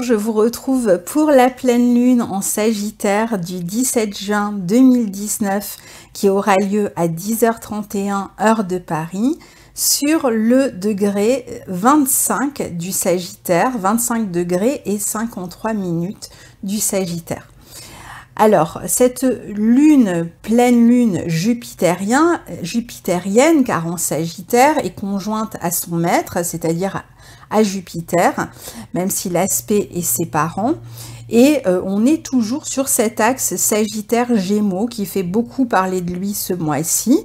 je vous retrouve pour la pleine lune en Sagittaire du 17 juin 2019 qui aura lieu à 10h31 heure de Paris sur le degré 25 du Sagittaire, 25 degrés et 53 minutes du Sagittaire. Alors, cette lune, pleine lune jupitérienne, car en Sagittaire, est conjointe à son maître, c'est-à-dire à Jupiter, même si l'aspect est séparant. Et on est toujours sur cet axe Sagittaire-Gémeaux qui fait beaucoup parler de lui ce mois-ci,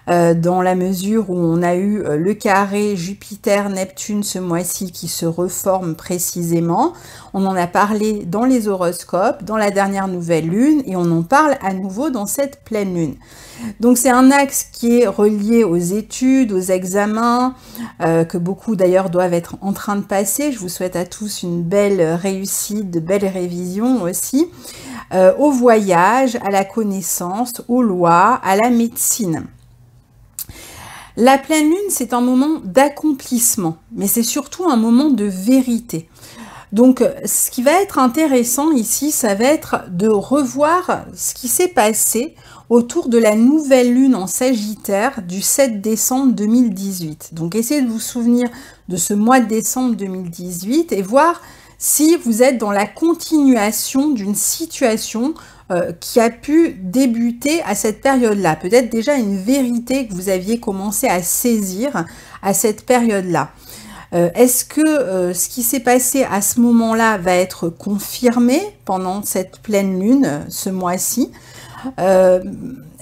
dans la mesure où on a eu le carré Jupiter-Neptune ce mois-ci qui se reforme précisément. On en a parlé dans les horoscopes, dans la dernière nouvelle lune, et on en parle à nouveau dans cette pleine lune. Donc c'est un axe qui est relié aux études, aux examens, que beaucoup d'ailleurs doivent être en train de passer. Je vous souhaite à tous une belle réussite, de belles révisions aussi, au voyage, à la connaissance, aux lois, à la médecine. La pleine lune, c'est un moment d'accomplissement, mais c'est surtout un moment de vérité. Donc, ce qui va être intéressant ici, ça va être de revoir ce qui s'est passé autour de la nouvelle lune en Sagittaire du 7 décembre 2018. Donc, essayez de vous souvenir de ce mois de décembre 2018 et voir si vous êtes dans la continuation d'une situation qui a pu débuter à cette période-là. Peut-être déjà une vérité que vous aviez commencé à saisir à cette période-là. Est-ce que ce qui s'est passé à ce moment-là va être confirmé pendant cette pleine lune ce mois-ci?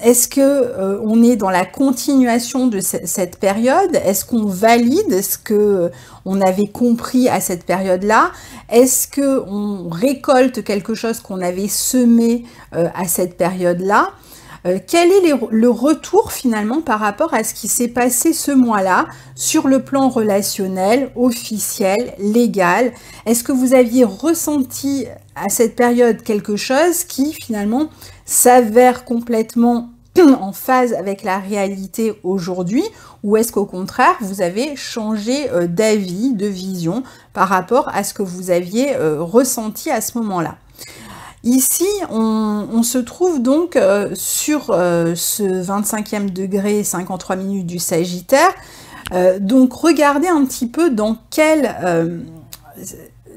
Est-ce que on est dans la continuation de cette période? Est-ce qu'on valide ce que on avait compris à cette période-là? Est-ce que on récolte quelque chose qu'on avait semé à cette période-là? Quel est le retour finalement par rapport à ce qui s'est passé ce mois-là sur le plan relationnel, officiel, légal? Est-ce que vous aviez ressenti à cette période quelque chose qui finalement s'avère complètement en phase avec la réalité aujourd'hui, ou est-ce qu'au contraire vous avez changé d'avis, de vision par rapport à ce que vous aviez ressenti à ce moment-là? Ici, on se trouve donc sur ce 25e degré 53 minutes du Sagittaire. Donc regardez un petit peu dans quel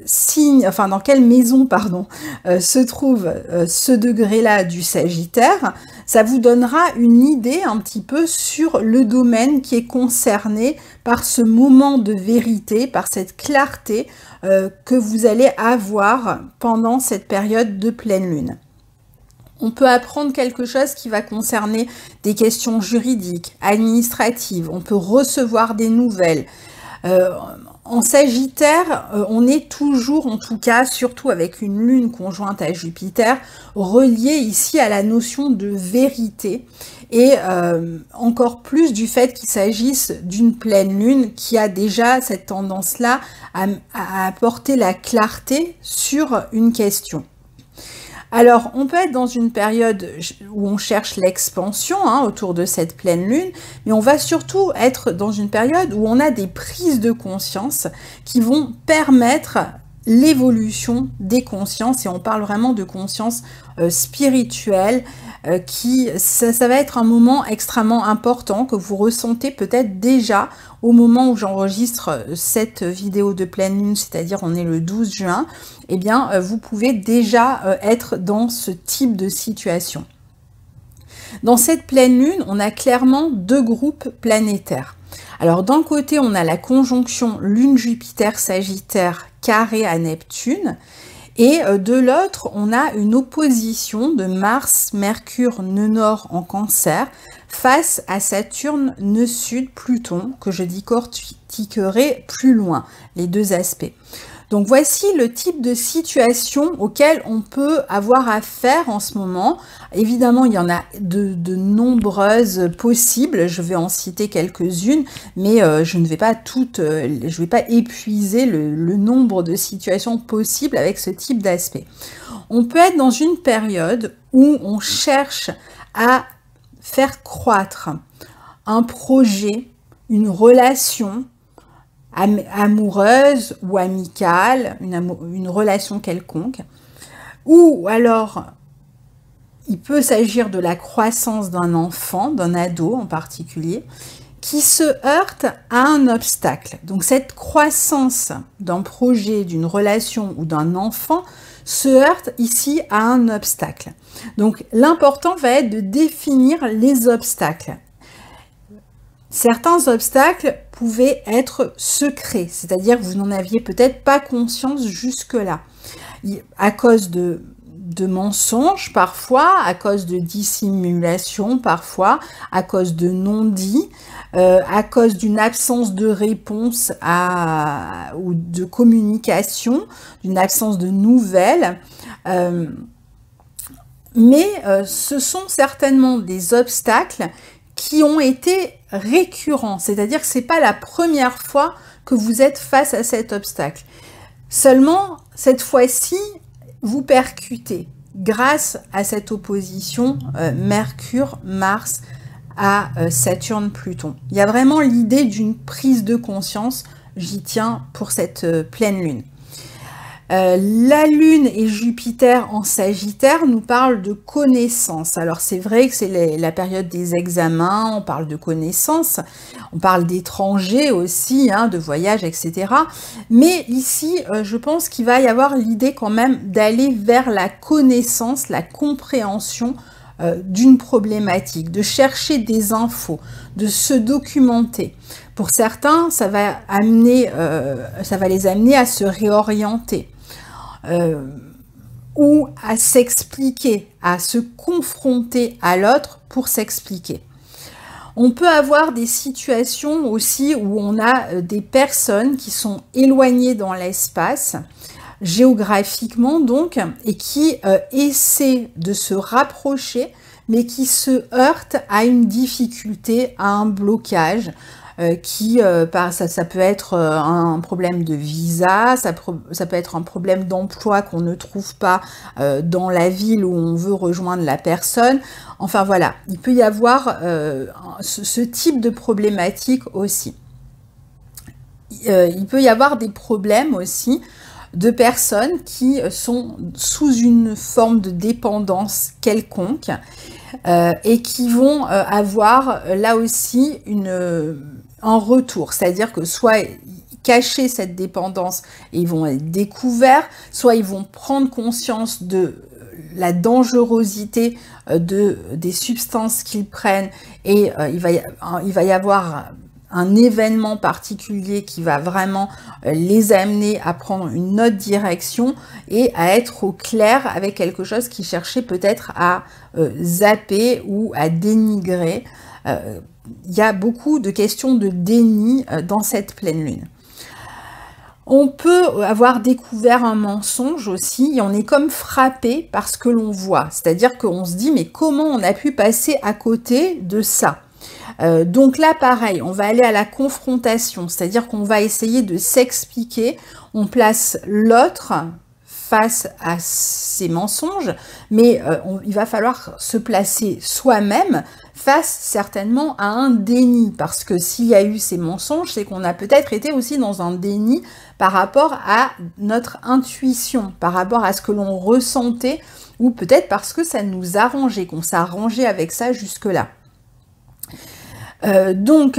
signe, enfin dans quelle maison, pardon, se trouve ce degré-là du Sagittaire. Ça vous donnera une idée un petit peu sur le domaine qui est concerné par ce moment de vérité, par cette clarté que vous allez avoir pendant cette période de pleine lune. On peut apprendre quelque chose qui va concerner des questions juridiques, administratives, on peut recevoir des nouvelles. En Sagittaire, on est toujours, en tout cas, surtout avec une lune conjointe à Jupiter, relié ici à la notion de vérité et encore plus du fait qu'il s'agisse d'une pleine lune qui a déjà cette tendance-là à apporter la clarté sur une question. Alors, on peut être dans une période où on cherche l'expansion autour de cette pleine lune, mais on va surtout être dans une période où on a des prises de conscience qui vont permettre l'évolution des consciences, et on parle vraiment de conscience spirituelle, ça va être un moment extrêmement important que vous ressentez peut-être déjà au moment où j'enregistre cette vidéo de pleine lune, c'est-à-dire on est le 12 juin, eh bien vous pouvez déjà être dans ce type de situation. Dans cette pleine lune, on a clairement deux groupes planétaires. Alors d'un côté, on a la conjonction Lune-Jupiter-Sagittaire carré à Neptune, et de l'autre, on a une opposition de Mars, Mercure, nœud nord en Cancer, face à Saturne, nœud sud, Pluton, que je décortiquerai plus loin, les deux aspects. Donc voici le type de situation auquel on peut avoir affaire en ce moment. Évidemment, il y en a de nombreuses possibles, je vais en citer quelques-unes, mais je ne vais pas je vais pas épuiser le nombre de situations possibles avec ce type d'aspect. On peut être dans une période où on cherche à faire croître un projet, une relation, amoureuse ou amicale, une relation quelconque. Ou alors, il peut s'agir de la croissance d'un enfant, d'un ado en particulier, qui se heurte à un obstacle. Donc cette croissance d'un projet, d'une relation ou d'un enfant se heurte ici à un obstacle. Donc l'important va être de définir les obstacles. Certains obstacles pouvaient être secrets, c'est-à-dire que vous n'en aviez peut-être pas conscience jusque-là, à cause de mensonges parfois, à cause de dissimulation parfois, à cause de non-dits, à cause d'une absence de réponse ou de communication, d'une absence de nouvelles. Mais ce sont certainement des obstacles qui ont été récurrents, c'est-à-dire que ce n'est pas la première fois que vous êtes face à cet obstacle. Seulement, cette fois-ci, vous percutez grâce à cette opposition Mercure-Mars à Saturne-Pluton. Il y a vraiment l'idée d'une prise de conscience, j'y tiens pour cette pleine lune. La Lune et Jupiter en Sagittaire nous parlent de connaissances. Alors c'est vrai que c'est la période des examens, on parle de connaissances, on parle d'étrangers aussi, hein, de voyages, etc. Mais ici, je pense qu'il va y avoir l'idée quand même d'aller vers la connaissance, la compréhension d'une problématique, de chercher des infos, de se documenter. Pour certains, ça va les amener à se réorienter. Ou à s'expliquer, à se confronter à l'autre pour s'expliquer. On peut avoir des situations aussi où on a des personnes qui sont éloignées dans l'espace, géographiquement donc, et qui essaient de se rapprocher, mais qui se heurtent à une difficulté, à un blocage, ça peut être un problème de visa, ça peut être un problème d'emploi qu'on ne trouve pas dans la ville où on veut rejoindre la personne. Enfin voilà, il peut y avoir ce type de problématique aussi. Il peut y avoir des problèmes aussi de personnes qui sont sous une forme de dépendance quelconque et qui vont avoir là aussi un retour, c'est-à-dire que soit cacher cette dépendance et ils vont être découverts, soit ils vont prendre conscience de la dangerosité des substances qu'ils prennent et il va y avoir un événement particulier qui va vraiment les amener à prendre une autre direction et à être au clair avec quelque chose qui cherchait peut-être à zapper ou à dénigrer. Il y a beaucoup de questions de déni dans cette pleine lune. On peut avoir découvert un mensonge aussi et on est comme frappé par ce que l'on voit. C'est-à-dire qu'on se dit mais comment on a pu passer à côté de ça ? Donc là, pareil, on va aller à la confrontation, c'est-à-dire qu'on va essayer de s'expliquer, on place l'autre face à ces mensonges, mais il va falloir se placer soi-même face certainement à un déni, parce que s'il y a eu ces mensonges, c'est qu'on a peut-être été aussi dans un déni par rapport à notre intuition, par rapport à ce que l'on ressentait, ou peut-être parce que ça nous arrangeait, qu'on s'est arrangé avec ça jusque-là. Donc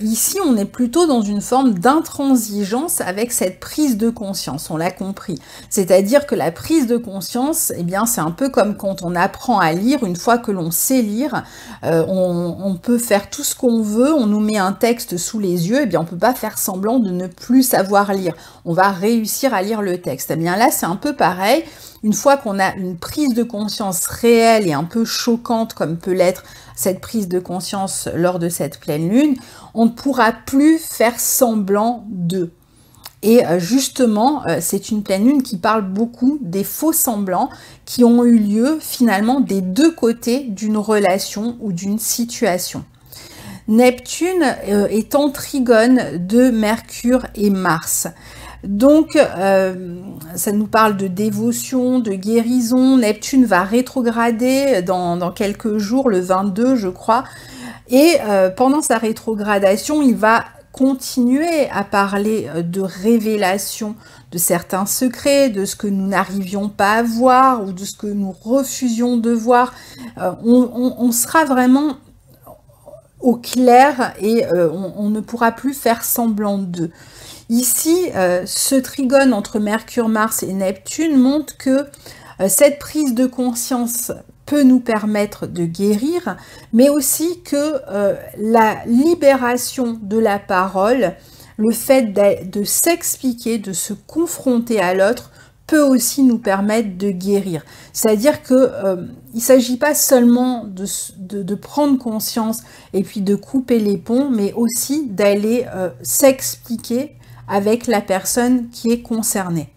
ici on est plutôt dans une forme d'intransigeance avec cette prise de conscience, on l'a compris. C'est-à-dire que la prise de conscience, eh bien c'est un peu comme quand on apprend à lire. Une fois que l'on sait lire, on peut faire tout ce qu'on veut, on nous met un texte sous les yeux, eh bien on peut pas faire semblant de ne plus savoir lire. On va réussir à lire le texte. Eh bien là c'est un peu pareil. Une fois qu'on a une prise de conscience réelle et un peu choquante comme peut l'être cette prise de conscience lors de cette pleine lune, on ne pourra plus faire semblant d'eux. Et justement, c'est une pleine lune qui parle beaucoup des faux semblants qui ont eu lieu finalement des deux côtés d'une relation ou d'une situation. Neptune est en trigone de Mercure et Mars. Donc, ça nous parle de dévotion, de guérison. Neptune va rétrograder dans quelques jours, le 22 je crois. Et pendant sa rétrogradation, il va continuer à parler de révélation de certains secrets, de ce que nous n'arrivions pas à voir ou de ce que nous refusions de voir. On sera vraiment au clair et on ne pourra plus faire semblant d'eux. Ici, ce trigone entre Mercure, Mars et Neptune montre que cette prise de conscience peut nous permettre de guérir, mais aussi que la libération de la parole, le fait de s'expliquer, de se confronter à l'autre, peut aussi nous permettre de guérir. C'est-à-dire que il ne s'agit pas seulement de prendre conscience et puis de couper les ponts, mais aussi d'aller s'expliquer avec la personne qui est concernée.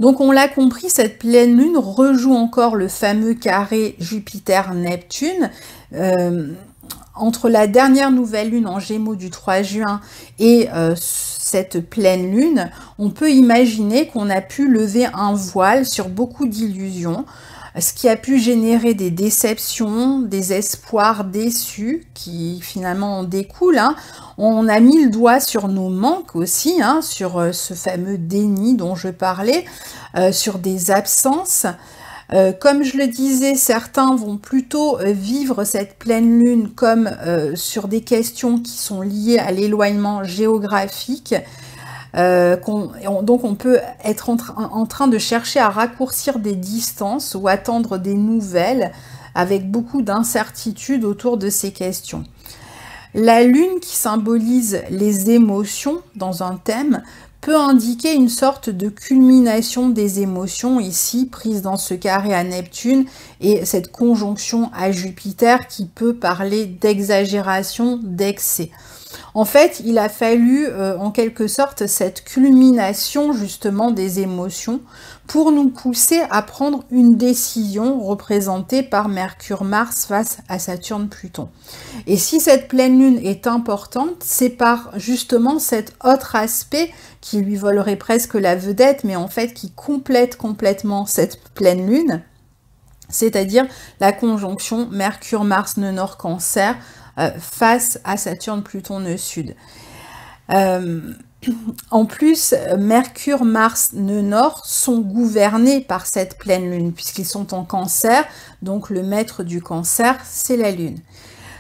Donc on l'a compris, cette pleine lune rejoue encore le fameux carré Jupiter-Neptune. Entre la dernière nouvelle lune en Gémeaux du 3 juin et cette pleine lune, on peut imaginer qu'on a pu lever un voile sur beaucoup d'illusions, ce qui a pu générer des déceptions, des espoirs déçus qui finalement en découlent. On a mis le doigt sur nos manques aussi, sur ce fameux déni dont je parlais, sur des absences. Comme je le disais, certains vont plutôt vivre cette pleine lune comme sur des questions qui sont liées à l'éloignement géographique. Donc on peut être en train de chercher à raccourcir des distances ou attendre des nouvelles avec beaucoup d'incertitudes autour de ces questions. La lune qui symbolise les émotions dans un thème peut indiquer une sorte de culmination des émotions ici prises dans ce carré à Neptune et cette conjonction à Jupiter qui peut parler d'exagération, d'excès. En fait, il a fallu en quelque sorte cette culmination justement des émotions pour nous pousser à prendre une décision représentée par Mercure-Mars face à Saturne-Pluton. Et si cette pleine lune est importante, c'est par justement cet autre aspect qui lui volerait presque la vedette, mais en fait qui complète complètement cette pleine lune, c'est-à-dire la conjonction Mercure-Mars nœud nord Cancer face à Saturne-Pluton nœud sud. En plus, Mercure, Mars, nœud nord sont gouvernés par cette pleine lune, puisqu'ils sont en Cancer, donc le maître du Cancer, c'est la lune.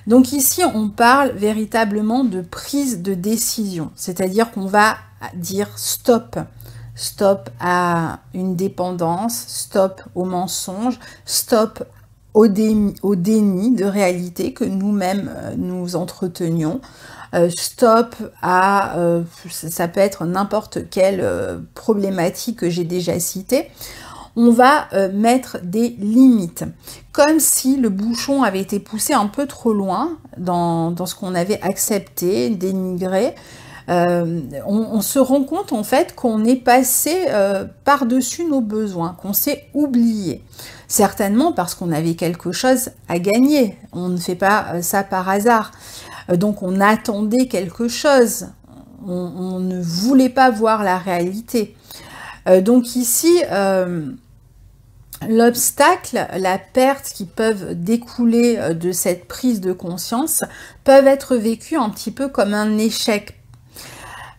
Donc ici, on parle véritablement de prise de décision, c'est-à-dire qu'on va dire stop. Stop à une dépendance, stop au mensonge, stop au déni de réalité que nous-mêmes nous entretenions. Stop à, ça peut être n'importe quelle problématique que j'ai déjà citée. On va mettre des limites, comme si le bouchon avait été poussé un peu trop loin dans ce qu'on avait accepté, dénigré. On se rend compte en fait qu'on est passé par-dessus nos besoins, qu'on s'est oublié. Certainement parce qu'on avait quelque chose à gagner. On ne fait pas ça par hasard. Donc on attendait quelque chose. On ne voulait pas voir la réalité. Donc ici, l'obstacle, la perte qui peuvent découler de cette prise de conscience peuvent être vécues un petit peu comme un échec.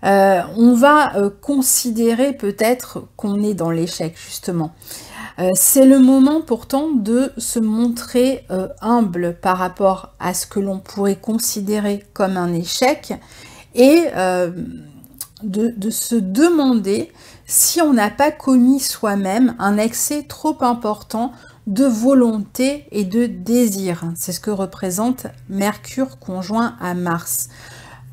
On va considérer peut-être qu'on est dans l'échec justement. C'est le moment pourtant de se montrer humble par rapport à ce que l'on pourrait considérer comme un échec et de se demander si on n'a pas commis soi-même un excès trop important de volonté et de désir. C'est ce que représente Mercure conjoint à Mars.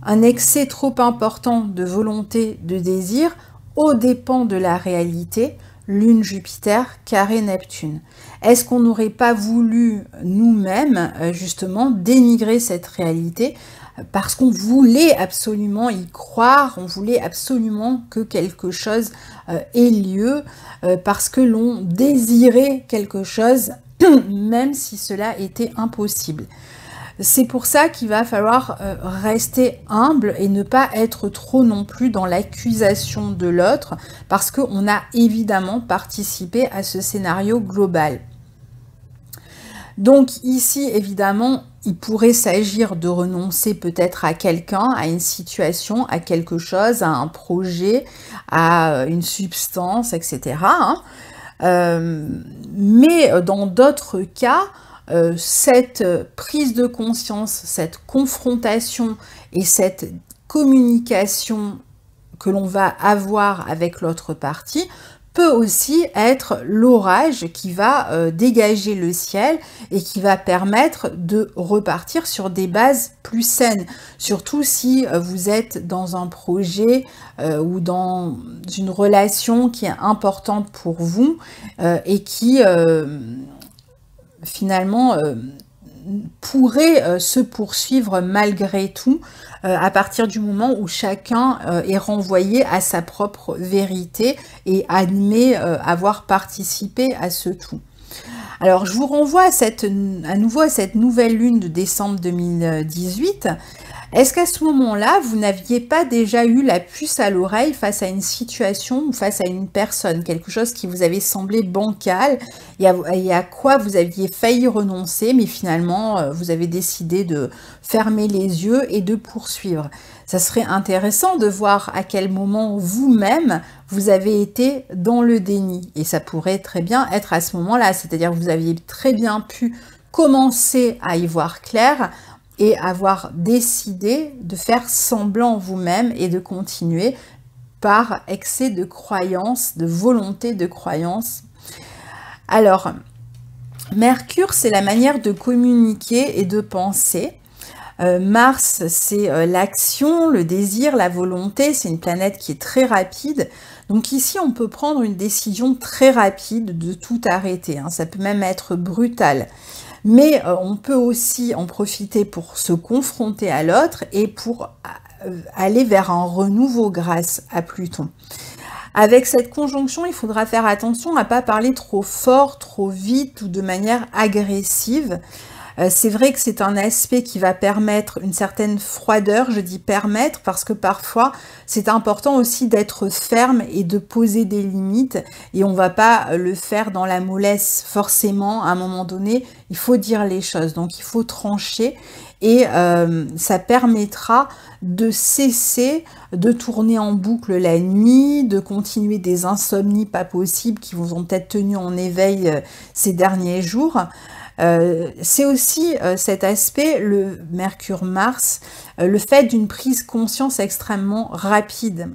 Un excès trop important de volonté, de désir, aux dépens de la réalité, Lune Jupiter, carré Neptune. Est-ce qu'on n'aurait pas voulu nous-mêmes justement dénigrer cette réalité parce qu'on voulait absolument y croire, on voulait absolument que quelque chose ait lieu, parce que l'on désirait quelque chose, même si cela était impossible. C'est pour ça qu'il va falloir rester humble et ne pas être trop non plus dans l'accusation de l'autre, parce qu'on a évidemment participé à ce scénario global. Donc ici, évidemment, il pourrait s'agir de renoncer peut-être à quelqu'un, à une situation, à quelque chose, à un projet, à une substance, etc. hein. Mais dans d'autres cas, cette prise de conscience, cette confrontation et cette communication que l'on va avoir avec l'autre partie peut aussi être l'orage qui va dégager le ciel et qui va permettre de repartir sur des bases plus saines. Surtout si vous êtes dans un projet ou dans une relation qui est importante pour vous et qui finalement pourrait se poursuivre malgré tout à partir du moment où chacun est renvoyé à sa propre vérité et admet avoir participé à ce tout. Alors je vous renvoie à nouveau à cette nouvelle lune de décembre 2018. Est-ce qu'à ce moment-là, vous n'aviez pas déjà eu la puce à l'oreille face à une situation ou face à une personne, quelque chose qui vous avait semblé bancal et à quoi vous aviez failli renoncer, mais finalement, vous avez décidé de fermer les yeux et de poursuivre? Ça serait intéressant de voir à quel moment vous-même, vous avez été dans le déni. Et ça pourrait très bien être à ce moment-là, c'est-à-dire que vous aviez très bien pu commencer à y voir clair, et avoir décidé de faire semblant vous-même et de continuer par excès de croyance, de volonté de croyance. Alors, Mercure, c'est la manière de communiquer et de penser. Mars, c'est l'action, le désir, la volonté, c'est une planète qui est très rapide. Donc ici, on peut prendre une décision très rapide de tout arrêter, hein. Ça peut même être brutal. Mais on peut aussi en profiter pour se confronter à l'autre et pour aller vers un renouveau grâce à Pluton. Avec cette conjonction, il faudra faire attention à ne pas parler trop fort, trop vite ou de manière agressive. C'est vrai que c'est un aspect qui va permettre une certaine froideur, je dis permettre, parce que parfois c'est important aussi d'être ferme et de poser des limites, et on ne va pas le faire dans la mollesse forcément. À un moment donné, il faut dire les choses, donc il faut trancher, et ça permettra de cesser de tourner en boucle la nuit, de continuer des insomnies pas possibles qui vous ont peut-être tenu en éveil ces derniers jours. C'est aussi cet aspect, le Mercure-Mars, le fait d'une prise conscience extrêmement rapide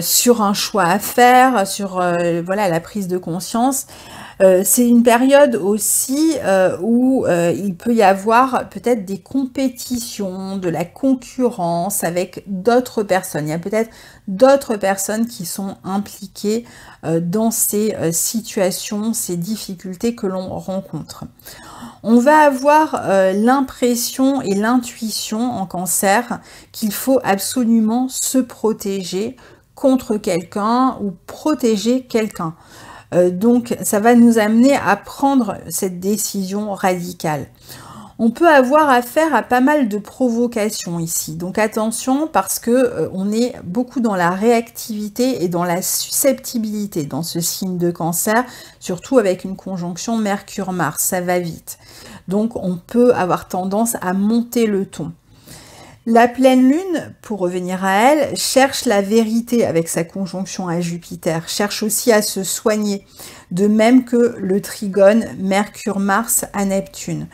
sur un choix à faire, sur voilà, la prise de conscience. C'est une période aussi où il peut y avoir peut-être des compétitions, de la concurrence avec d'autres personnes. Il y a peut-être d'autres personnes qui sont impliquées dans ces situations, ces difficultés que l'on rencontre. On va avoir l'impression et l'intuition en Cancer qu'il faut absolument se protéger contre quelqu'un ou protéger quelqu'un. Donc ça va nous amener à prendre cette décision radicale. On peut avoir affaire à pas mal de provocations ici, donc attention parce que on est beaucoup dans la réactivité et dans la susceptibilité dans ce signe de Cancer, surtout avec une conjonction Mercure-Mars, ça va vite. Donc on peut avoir tendance à monter le ton. La pleine lune, pour revenir à elle, cherche la vérité avec sa conjonction à Jupiter, cherche aussi à se soigner, de même que le trigone Mercure-Mars à Neptune.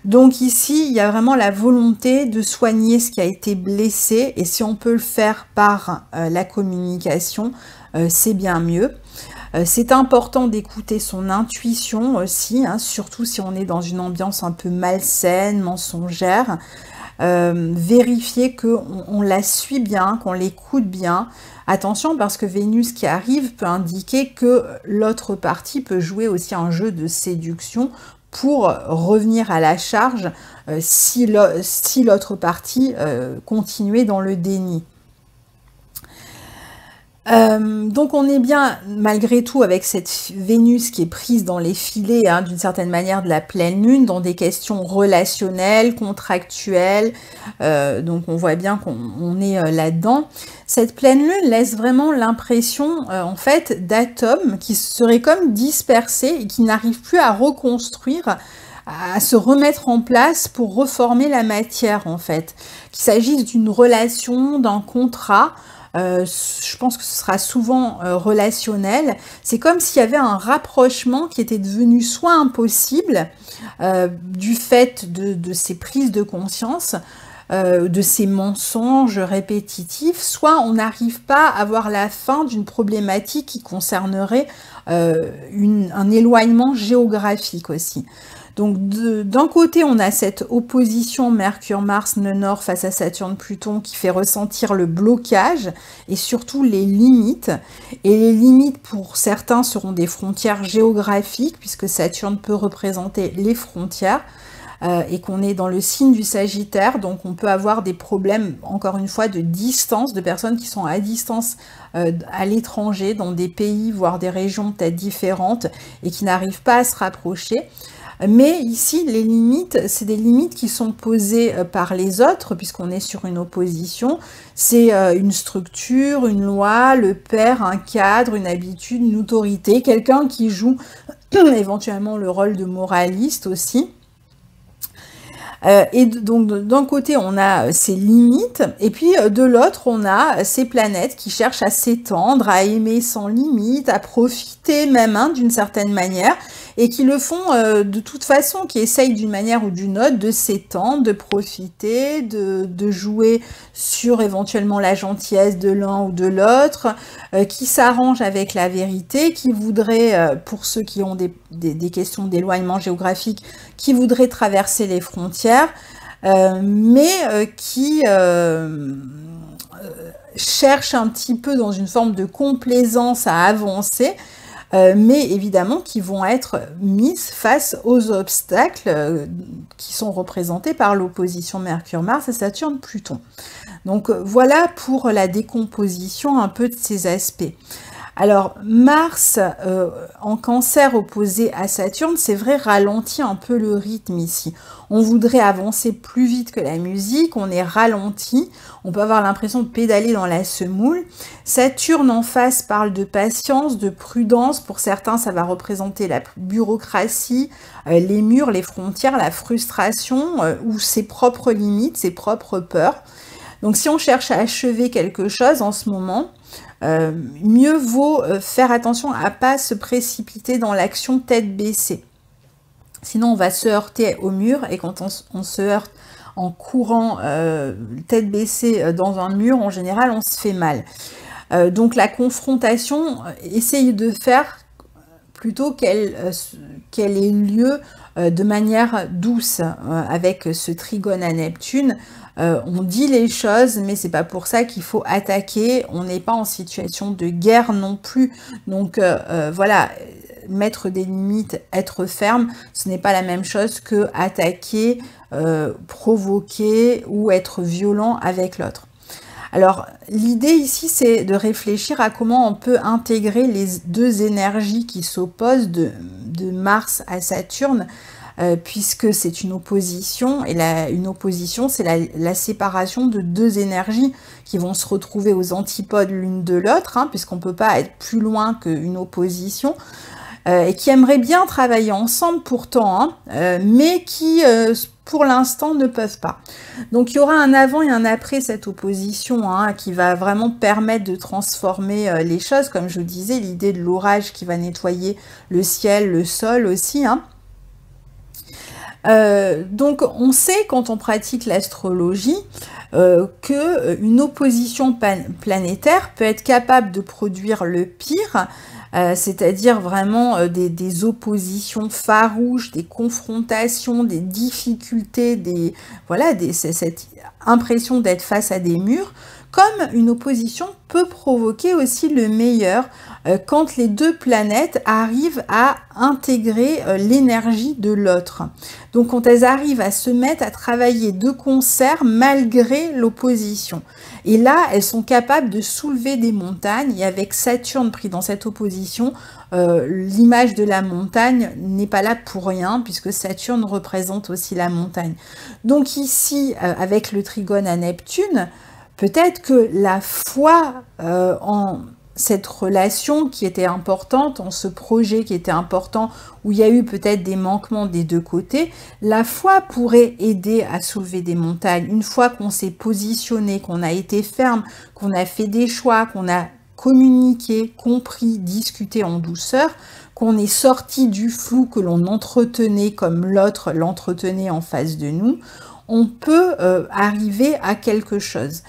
Donc ici, il y a vraiment la volonté de soigner ce qui a été blessé, et si on peut le faire par la communication, c'est bien mieux. C'est important d'écouter son intuition aussi, hein, surtout si on est dans une ambiance un peu malsaine, mensongère. Vérifier qu'on la suit bien, qu'on l'écoute bien. Attention parce que Vénus qui arrive peut indiquer que l'autre partie peut jouer aussi un jeu de séduction pour revenir à la charge si l'autre partie continuait dans le déni. Donc on est bien malgré tout avec cette Vénus qui est prise dans les filets hein, d'une certaine manière de la pleine lune, dans des questions relationnelles, contractuelles, donc on voit bien qu'on est là-dedans. Cette pleine lune laisse vraiment l'impression en fait d'atomes qui seraient comme dispersés et qui n'arrivent plus à reconstruire, à se remettre en place pour reformer la matière en fait. Qu'il s'agisse d'une relation, d'un contrat, je pense que ce sera souvent relationnel. C'est comme s'il y avait un rapprochement qui était devenu soit impossible du fait de ces prises de conscience, de ces mensonges répétitifs, soit on n'arrive pas à voir la fin d'une problématique qui concernerait un éloignement géographique aussi. Donc d'un côté, on a cette opposition Mercure-Mars, nœud nord face à Saturne-Pluton qui fait ressentir le blocage et surtout les limites. Et les limites pour certains seront des frontières géographiques puisque Saturne peut représenter les frontières et qu'on est dans le signe du Sagittaire. Donc on peut avoir des problèmes, encore une fois, de distance, de personnes qui sont à distance à l'étranger, dans des pays, voire des régions peut-être différentes et qui n'arrivent pas à se rapprocher. Mais ici, les limites, c'est des limites qui sont posées par les autres, puisqu'on est sur une opposition. C'est une structure, une loi, le père, un cadre, une habitude, une autorité, quelqu'un qui joue éventuellement le rôle de moraliste aussi. Et donc d'un côté on a ces limites et puis de l'autre on a ces planètes qui cherchent à s'étendre, à aimer sans limite, à profiter même hein, d'une certaine manière et qui le font de toute façon, qui essayent d'une manière ou d'une autre de s'étendre, de profiter, de jouer sur éventuellement la gentillesse de l'un ou de l'autre, qui s'arrangent avec la vérité, qui voudraient, pour ceux qui ont des questions d'éloignement géographique, qui voudraient traverser les frontières, mais qui cherchent un petit peu dans une forme de complaisance à avancer, mais évidemment qui vont être mises face aux obstacles qui sont représentés par l'opposition Mercure-Mars et Saturne-Pluton. Donc voilà pour la décomposition un peu de ces aspects. Alors Mars en Cancer opposé à Saturne, c'est vrai, ralentit un peu le rythme ici. On voudrait avancer plus vite que la musique, on est ralenti, on peut avoir l'impression de pédaler dans la semoule. Saturne en face parle de patience, de prudence, pour certains ça va représenter la bureaucratie, les murs, les frontières, la frustration ou ses propres limites, ses propres peurs. Donc si on cherche à achever quelque chose en ce moment, mieux vaut faire attention à ne pas se précipiter dans l'action tête baissée. Sinon, on va se heurter au mur et quand on se heurte en courant tête baissée dans un mur, en général, on se fait mal. Donc la confrontation, essayez de faire plutôt qu'elle ait lieu de manière douce avec ce trigone à Neptune. On dit les choses, mais c'est pas pour ça qu'il faut attaquer. On n'est pas en situation de guerre non plus. Donc voilà, mettre des limites, être ferme, ce n'est pas la même chose que attaquer, provoquer ou être violent avec l'autre. Alors l'idée ici, c'est de réfléchir à comment on peut intégrer les deux énergies qui s'opposent de Mars à Saturne, puisque c'est une opposition, et une opposition, c'est la séparation de deux énergies qui vont se retrouver aux antipodes l'une de l'autre, hein, puisqu'on ne peut pas être plus loin qu'une opposition, et qui aimeraient bien travailler ensemble pourtant, hein, mais qui, pour l'instant, ne peuvent pas. Donc il y aura un avant et un après cette opposition, hein, qui va vraiment permettre de transformer les choses, comme je vous disais, l'idée de l'orage qui va nettoyer le ciel, le sol aussi, hein. Donc on sait quand on pratique l'astrologie qu'une opposition planétaire peut être capable de produire le pire, c'est-à-dire vraiment des oppositions farouches, des confrontations, des difficultés, voilà, cette impression d'être face à des murs, comme une opposition peut provoquer aussi le meilleur quand les deux planètes arrivent à intégrer l'énergie de l'autre. Donc quand elles arrivent à se mettre à travailler de concert malgré l'opposition. Et là, elles sont capables de soulever des montagnes, et avec Saturne pris dans cette opposition, l'image de la montagne n'est pas là pour rien, puisque Saturne représente aussi la montagne. Donc ici, avec le trigone à Neptune, peut-être que la foi en cette relation qui était importante, en ce projet qui était important, où il y a eu peut-être des manquements des deux côtés, la foi pourrait aider à soulever des montagnes. Une fois qu'on s'est positionné, qu'on a été ferme, qu'on a fait des choix, qu'on a communiqué, compris, discuté en douceur, qu'on est sorti du flou que l'on entretenait comme l'autre l'entretenait en face de nous, on peut arriver à quelque chose.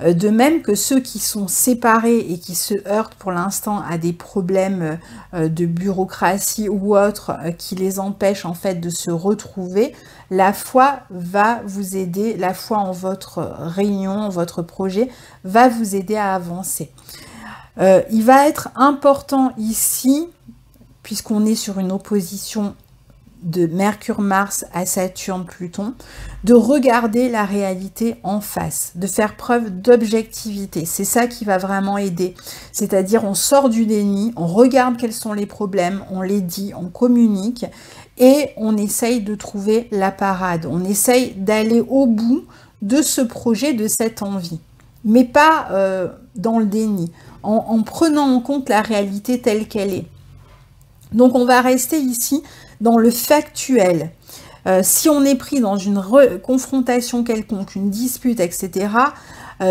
De même que ceux qui sont séparés et qui se heurtent pour l'instant à des problèmes de bureaucratie ou autres qui les empêchent en fait de se retrouver, la foi va vous aider, la foi en votre réunion, en votre projet, va vous aider à avancer. Il va être important ici, puisqu'on est sur une opposition de Mercure-Mars à Saturne-Pluton, de regarder la réalité en face, de faire preuve d'objectivité. C'est ça qui va vraiment aider. C'est-à-dire, on sort du déni, on regarde quels sont les problèmes, on les dit, on communique, et on essaye de trouver la parade. On essaye d'aller au bout de ce projet, de cette envie. Mais pas dans le déni, en prenant en compte la réalité telle qu'elle est. Donc, on va rester ici dans le factuel. Si on est pris dans une confrontation quelconque, une dispute, etc.,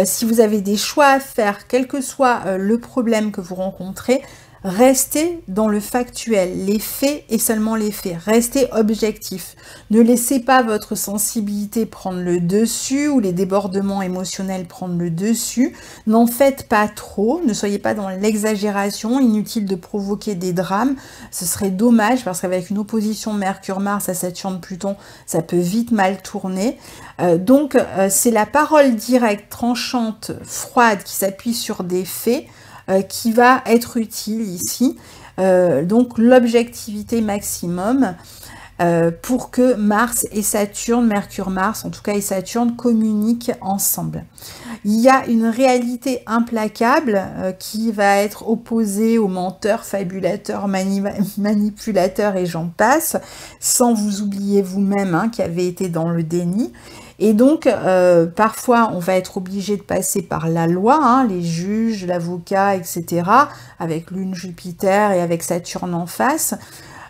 si vous avez des choix à faire, quel que soit le problème que vous rencontrez, restez dans le factuel, les faits et seulement les faits. Restez objectif. Ne laissez pas votre sensibilité prendre le dessus ou les débordements émotionnels prendre le dessus. N'en faites pas trop. Ne soyez pas dans l'exagération. Inutile de provoquer des drames. Ce serait dommage parce qu'avec une opposition Mercure-Mars à Saturne-Pluton, ça peut vite mal tourner. Donc, c'est la parole directe, tranchante, froide qui s'appuie sur des faits qui va être utile ici. Donc l'objectivité maximum pour que Mars et Saturne, Mercure-Mars en tout cas et Saturne communiquent ensemble. Il y a une réalité implacable qui va être opposée aux menteurs, fabulateurs, manipulateurs et j'en passe, sans vous oublier vous-même hein, qui avez été dans le déni. Et donc, parfois, on va être obligé de passer par la loi, hein, les juges, l'avocat, etc., avec Lune, Jupiter et avec Saturne en face,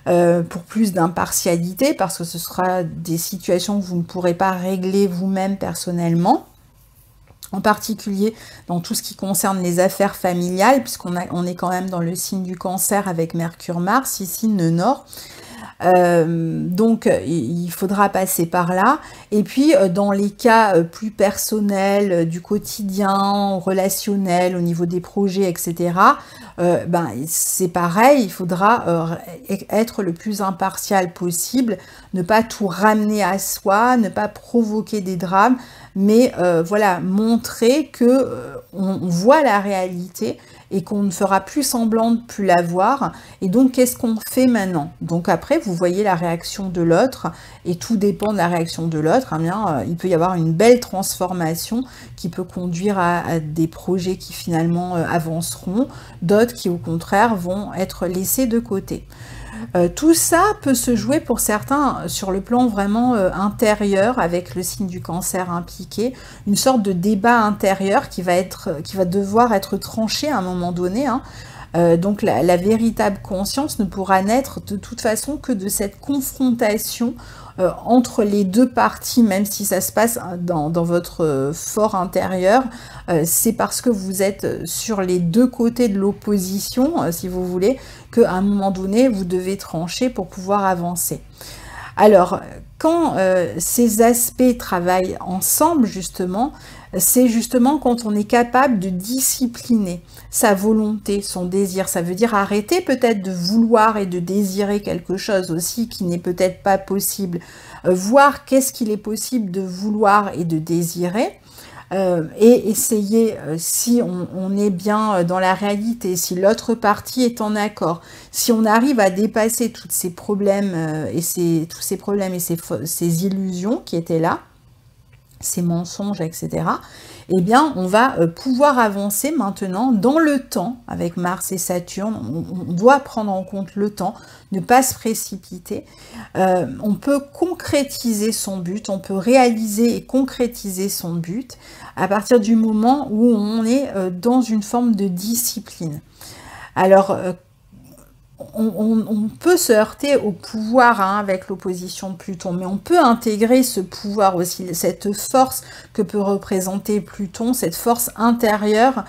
pour plus d'impartialité, parce que ce sera des situations que vous ne pourrez pas régler vous-même personnellement, en particulier dans tout ce qui concerne les affaires familiales, puisqu'on est quand même dans le signe du Cancer avec Mercure-Mars, ici, nœud nord. Donc il faudra passer par là et puis dans les cas plus personnels du quotidien, relationnel, au niveau des projets, etc. Ben, c'est pareil, il faudra être le plus impartial possible, ne pas tout ramener à soi, ne pas provoquer des drames, mais voilà, montrer que on voit la réalité et qu'on ne fera plus semblant de plus la voir. Et donc, qu'est-ce qu'on fait maintenant? Donc après, vous voyez la réaction de l'autre, et tout dépend de la réaction de l'autre. Hein, il peut y avoir une belle transformation qui peut conduire à des projets qui finalement avanceront, d'autres qui au contraire vont être laissés de côté. Tout ça peut se jouer pour certains sur le plan vraiment intérieur, avec le signe du Cancer impliqué, une sorte de débat intérieur qui va devoir être tranché à un moment donné. Hein. Donc la véritable conscience ne pourra naître de toute façon que de cette confrontation entre les deux parties, même si ça se passe dans votre fort intérieur, c'est parce que vous êtes sur les deux côtés de l'opposition, si vous voulez, qu'à un moment donné, vous devez trancher pour pouvoir avancer. Alors, quand ces aspects travaillent ensemble, justement, c'est justement quand on est capable de discipliner sa volonté, son désir. Ça veut dire arrêter peut-être de vouloir et de désirer quelque chose aussi qui n'est peut-être pas possible. Voir qu'est-ce qu'il est possible de vouloir et de désirer. et essayer, si on est bien dans la réalité, si l'autre partie est en accord, si on arrive à dépasser tous ces problèmes et ces illusions qui étaient là, ces mensonges, etc., eh bien, on va pouvoir avancer maintenant dans le temps avec Mars et Saturne. On doit prendre en compte le temps, ne pas se précipiter. On peut concrétiser son but, on peut réaliser et concrétiser son but à partir du moment où on est dans une forme de discipline. Alors, on peut se heurter au pouvoir avec l'opposition de Pluton, mais on peut intégrer ce pouvoir aussi, cette force que peut représenter Pluton, cette force intérieure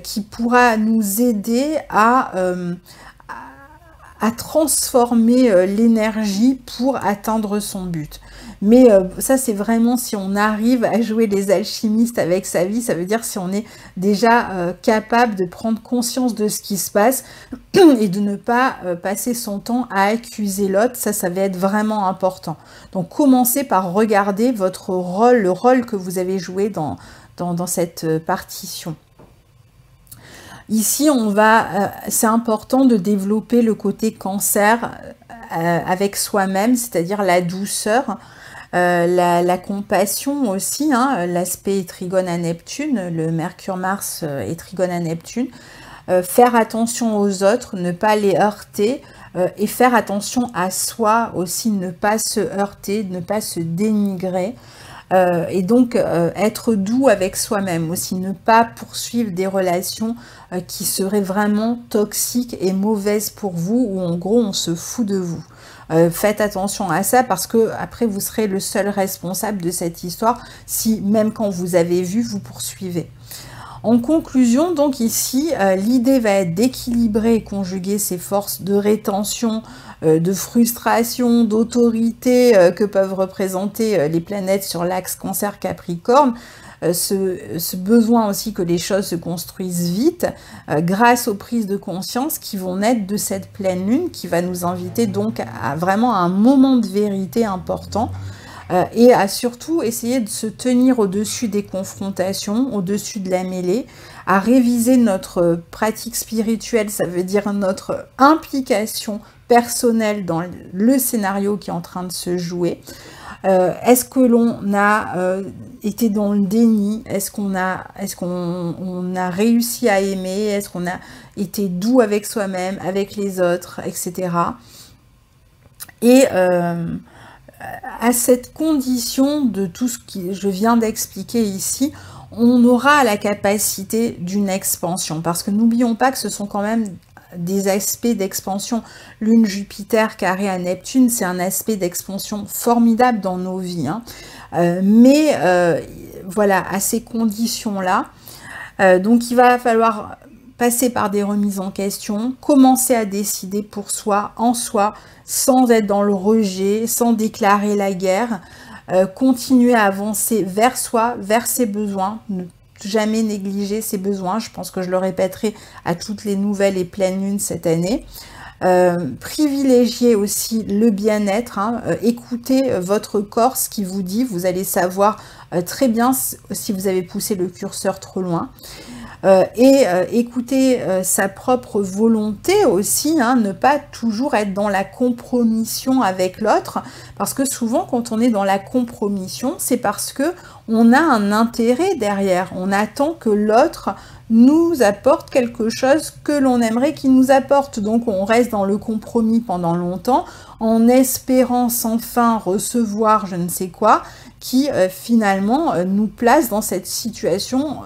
qui pourra nous aider à transformer l'énergie pour atteindre son but. Mais ça, c'est vraiment si on arrive à jouer les alchimistes avec sa vie, ça veut dire si on est déjà capable de prendre conscience de ce qui se passe et de ne pas passer son temps à accuser l'autre, ça va être vraiment important. Donc, commencez par regarder votre rôle, le rôle que vous avez joué dans cette partition. Ici, c'est important de développer le côté cancer avec soi-même, c'est-à-dire la douceur, la compassion aussi, l'aspect trigone à Neptune, le Mercure-Mars est trigone à Neptune, faire attention aux autres, ne pas les heurter, et faire attention à soi aussi, ne pas se heurter, ne pas se dénigrer. Et donc être doux avec soi-même aussi, ne pas poursuivre des relations qui seraient vraiment toxiques et mauvaises pour vous, ou en gros on se fout de vous. Faites attention à ça parce que après vous serez le seul responsable de cette histoire si même quand vous avez vu vous poursuivez. En conclusion, donc ici, l'idée va être d'équilibrer et conjuguer ces forces de rétention, de frustration, d'autorité que peuvent représenter les planètes sur l'axe Cancer-Capricorne, ce besoin aussi que les choses se construisent vite, grâce aux prises de conscience qui vont naître de cette pleine lune, qui va nous inviter donc à vraiment un moment de vérité important, et à surtout essayer de se tenir au-dessus des confrontations, au-dessus de la mêlée, à réviser notre pratique spirituelle, ça veut dire notre implication personnelle dans le scénario qui est en train de se jouer. Est-ce que l'on a été dans le déni? Est-ce qu'on a réussi à aimer? Est-ce qu'on a été doux avec soi-même, avec les autres, etc. Et à cette condition de tout ce que je viens d'expliquer ici, on aura la capacité d'une expansion. Parce que n'oublions pas que ce sont quand même des aspects d'expansion. Lune, Jupiter, carré à Neptune, c'est un aspect d'expansion formidable dans nos vies. Mais voilà, à ces conditions-là, donc il va falloir passer par des remises en question, commencer à décider pour soi, en soi, sans être dans le rejet, sans déclarer la guerre, continuer à avancer vers soi, vers ses besoins, ne jamais négliger ses besoins, je pense que je le répéterai à toutes les nouvelles et pleines lunes cette année. Privilégier aussi le bien-être, écoutez votre corps, ce qui vous dit, vous allez savoir très bien si vous avez poussé le curseur trop loin. Écouter sa propre volonté aussi, ne pas toujours être dans la compromission avec l'autre, parce que souvent quand on est dans la compromission, c'est parce que on a un intérêt derrière, on attend que l'autre nous apporte quelque chose que l'on aimerait qu'il nous apporte, donc on reste dans le compromis pendant longtemps, en espérant sans fin recevoir je ne sais quoi, qui finalement nous place dans cette situation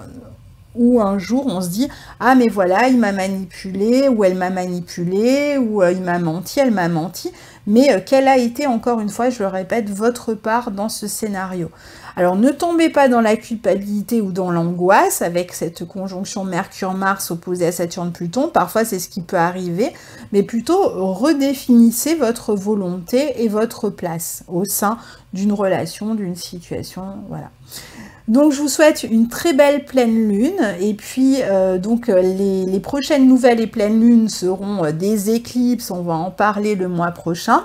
où un jour on se dit « Ah mais voilà, il m'a manipulé, ou elle m'a manipulé, ou il m'a menti, elle m'a menti ». Mais quelle a été, encore une fois, je le répète, votre part dans ce scénario? Alors ne tombez pas dans la culpabilité ou dans l'angoisse avec cette conjonction Mercure-Mars opposée à Saturne-Pluton. Parfois c'est ce qui peut arriver, mais plutôt redéfinissez votre volonté et votre place au sein d'une relation, d'une situation, voilà. Donc je vous souhaite une très belle pleine lune, et puis donc les prochaines nouvelles et pleines lunes seront des éclipses, on va en parler le mois prochain.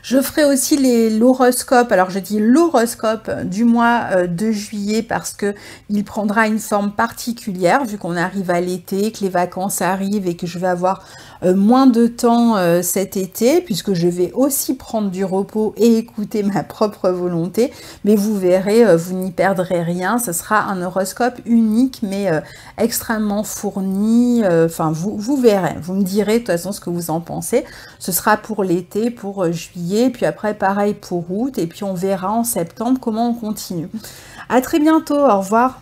Je ferai aussi l'horoscope, alors je dis l'horoscope du mois de juillet parce que il prendra une forme particulière vu qu'on arrive à l'été, que les vacances arrivent et que je vais avoir moins de temps cet été puisque je vais aussi prendre du repos et écouter ma propre volonté. Mais vous verrez, vous n'y perdrez rien, ce sera un horoscope unique mais extrêmement fourni. Enfin, vous verrez, vous me direz de toute façon ce que vous en pensez. Ce sera pour l'été, pour juillet, puis après pareil pour août, et puis on verra en septembre comment on continue. À très bientôt, au revoir.